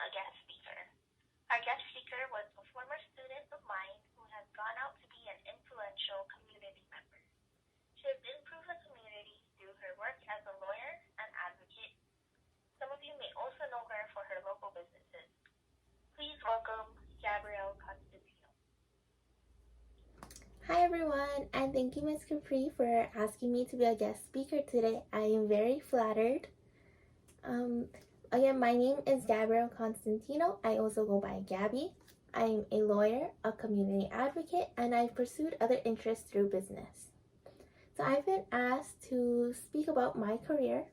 a guest speaker. Our guest speaker was a former student of mine who has gone out to be an influential community member. She has improved the community through her work as a lawyer and advocate. Some of you may also know her for her local businesses. Please welcome Gabrielle Constantino. Hi everyone, and thank you, Ms. Capri, for asking me to be a guest speaker today. I am very flattered. Um, Again, my name is Gabrielle Constantino. I also go by Gabby. I'm a lawyer, a community advocate, and I've pursued other interests through business. So I've been asked to speak about my career,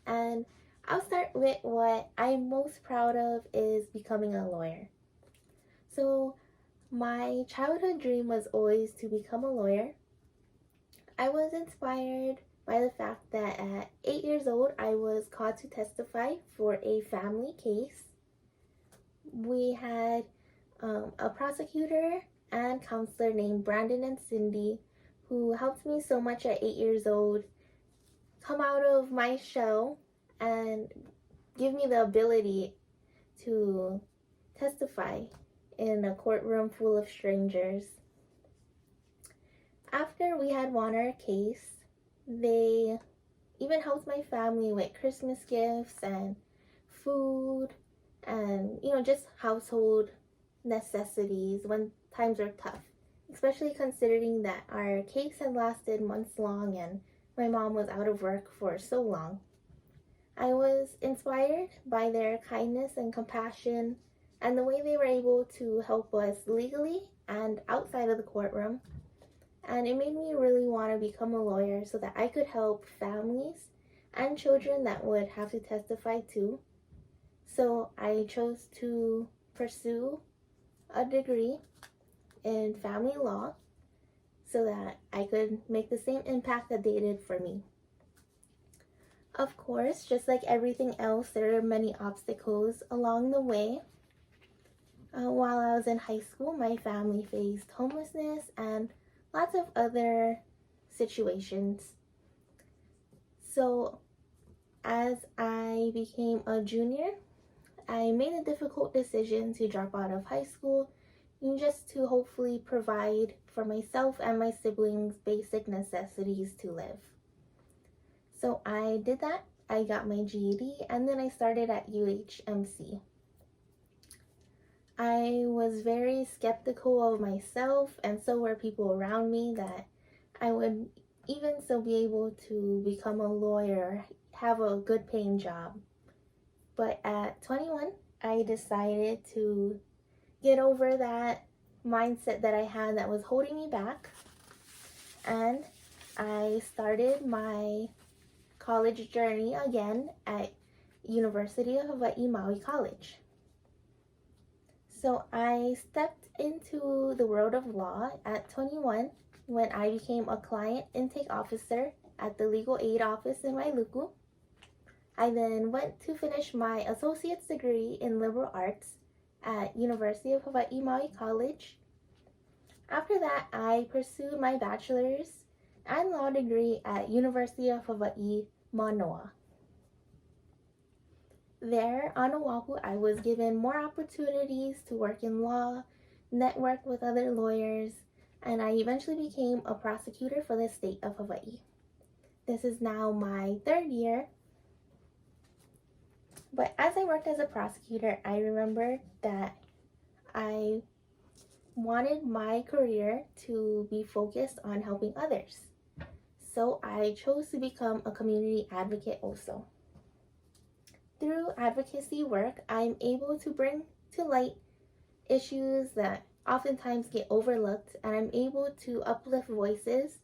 and I'll start with what I'm most proud of is becoming a lawyer. So my childhood dream was always to become a lawyer. I was inspired by the fact that at 8 years old, I was called to testify for a family case. We had a prosecutor and counselor named Brandon and Cindy who helped me so much at 8 years old come out of my shell and give me the ability to testify in a courtroom full of strangers. After we had won our case, they even helped my family with Christmas gifts and food and, just household necessities when times were tough, especially considering that our case had lasted months long and my mom was out of work for so long. I was inspired by their kindness and compassion and the way they were able to help us legally and outside of the courtroom. And it made me really want to become a lawyer so that I could help families and children that would have to testify too. So I chose to pursue a degree in family law so that I could make the same impact that they did for me. Of course, just like everything else, there are many obstacles along the way. While I was in high school, my family faced homelessness and lots of other situations. So as I became a junior, I made a difficult decision to drop out of high school just to hopefully provide for myself and my siblings basic necessities to live. So I did that. I got my GED and then I started at UHMC. I was very skeptical of myself, and so were people around me, that I would even still be able to become a lawyer, have a good paying job. But at 21, I decided to get over that mindset that I had that was holding me back, and I started my college journey again at University of Hawaii Maui College. So I stepped into the world of law at 21 when I became a client intake officer at the legal aid office in Wailuku. I then went to finish my associate's degree in liberal arts at University of Hawaii Maui College. After that, I pursued my bachelor's and law degree at University of Hawaii Manoa. There on Oahu, I was given more opportunities to work in law, network with other lawyers, and I eventually became a prosecutor for the state of Hawaii. This is now my third year. But as I worked as a prosecutor, I remembered that I wanted my career to be focused on helping others. So I chose to become a community advocate also. Through advocacy work, I'm able to bring to light issues that oftentimes get overlooked, and I'm able to uplift voices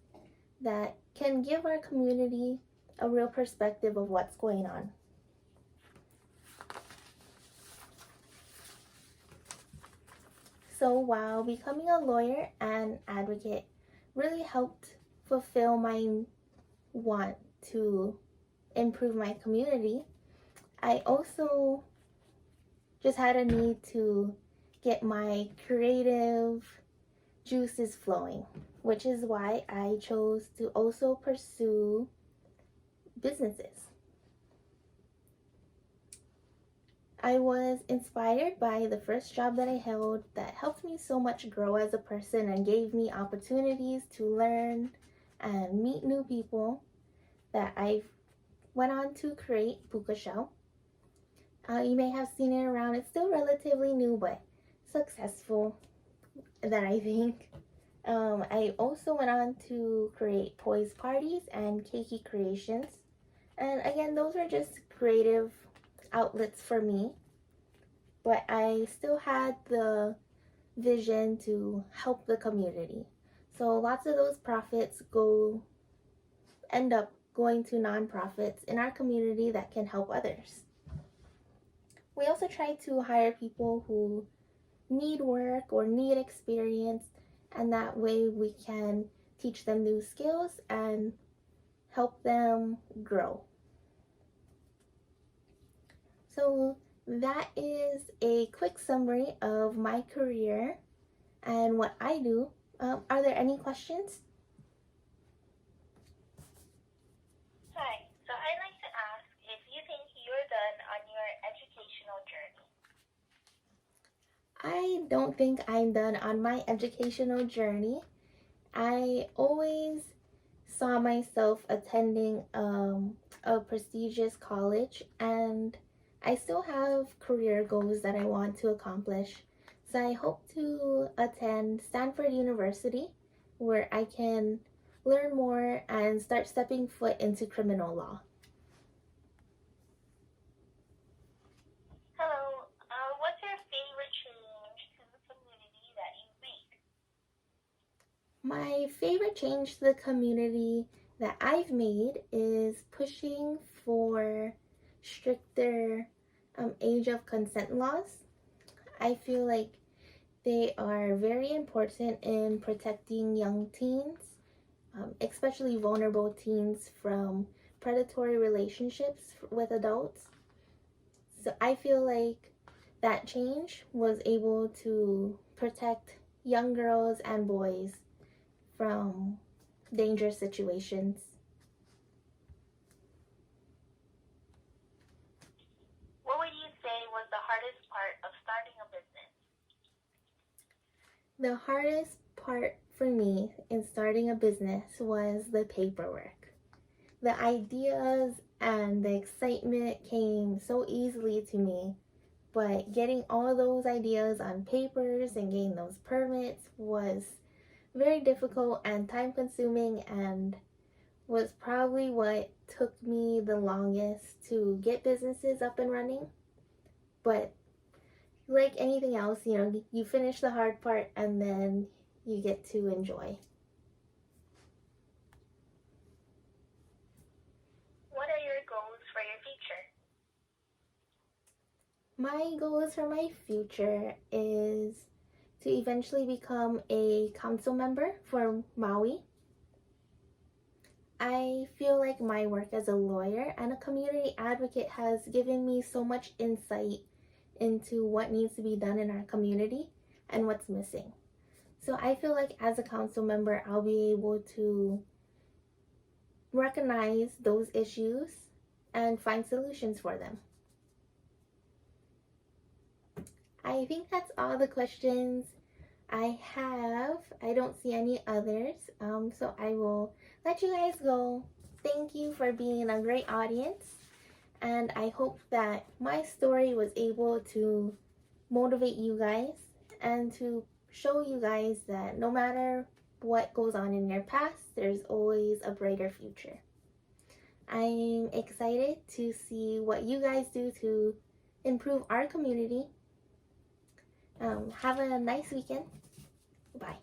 that can give our community a real perspective of what's going on. So while becoming a lawyer and advocate really helped fulfill my want to improve my community, I also just had a need to get my creative juices flowing, which is why I chose to also pursue businesses. I was inspired by the first job that I held that helped me so much grow as a person and gave me opportunities to learn and meet new people, that I went on to create Puka Shell. You may have seen it around. It's still relatively new, but successful, that I think. I also went on to create Poise Parties and Keiki Creations. And again, those are just creative outlets for me. But I still had the vision to help the community. So lots of those profits end up going to nonprofits in our community that can help others. We also try to hire people who need work or need experience, and that way we can teach them new skills and help them grow. So that is a quick summary of my career and what I do. Are there any questions? Hi, so I'd like to ask if you think you're done on your educational journey. I don't think I'm done on my educational journey. I always saw myself attending a prestigious college, and I still have career goals that I want to accomplish. So I hope to attend Stanford University, where I can learn more and start stepping foot into criminal law. Hello, what's your favorite change to the community that you made? My favorite change to the community that I've made is pushing for stricter age of consent laws. I feel like they are very important in protecting young teens, especially vulnerable teens, from predatory relationships with adults. So I feel like that change was able to protect young girls and boys from dangerous situations. What would you say was the hardest part of starting a business? The hardest part for me in starting a business was the paperwork. The ideas and the excitement came so easily to me, but getting all those ideas on papers and getting those permits was very difficult and time consuming, and was probably what took me the longest to get businesses up and running. But like anything else, you finish the hard part and then you get to enjoy. What are your goals for your future? My goals for my future is to eventually become a council member for Maui. I feel like my work as a lawyer and a community advocate has given me so much insight into what needs to be done in our community and what's missing. So I feel like as a council member, I'll be able to recognize those issues and find solutions for them. I think that's all the questions I have. I don't see any others, so I will let you guys go. Thank you for being a great audience, and I hope that my story was able to motivate you guys and to show you guys that no matter what goes on in your past, there's always a brighter future. I'm excited to see what you guys do to improve our community. Have a nice weekend. Bye.